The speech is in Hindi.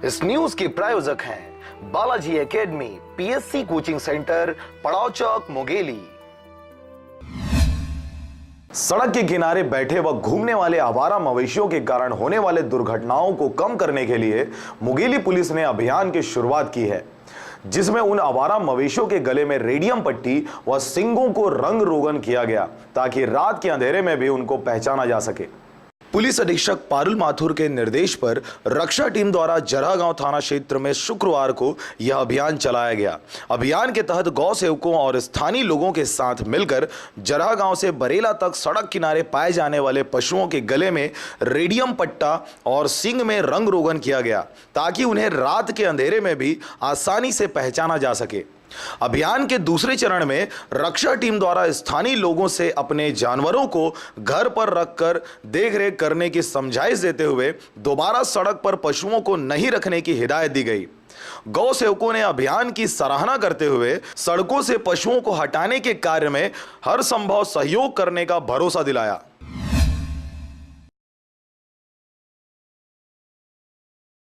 इस न्यूज के प्रायोजक हैं Balaji academy, PSC coaching centre, पड़ाव चौक, मुंगेली। सड़क के किनारे बैठे व घूमने वाले आवारा मवेशियों के कारण होने वाले दुर्घटनाओं को कम करने के लिए मुंगेली पुलिस ने अभियान की शुरुआत की है, जिसमें उन आवारा मवेशियों के गले में रेडियम पट्टी व सींगों को रंग रोगन किया गया ताकि रात के अंधेरे में भी उनको पहचाना जा सके। पुलिस अधीक्षक पारुल माथुर के निर्देश पर रक्षा टीम द्वारा जरागांव थाना क्षेत्र में शुक्रवार को यह अभियान चलाया गया। अभियान के तहत गौ सेवकों और स्थानीय लोगों के साथ मिलकर जरागांव से बरेला तक सड़क किनारे पाए जाने वाले पशुओं के गले में रेडियम पट्टा और सींग में रंग रोगन किया गया ताकि उन्हें रात के अंधेरे में भी आसानी से पहचाना जा सके। अभियान के दूसरे चरण में रक्षा टीम द्वारा स्थानीय लोगों से अपने जानवरों को घर पर रखकर देखरेख करने की समझाइश देते हुए दोबारा सड़क पर पशुओं को नहीं रखने की हिदायत दी गई। गौ सेवकों ने अभियान की सराहना करते हुए सड़कों से पशुओं को हटाने के कार्य में हर संभव सहयोग करने का भरोसा दिलाया।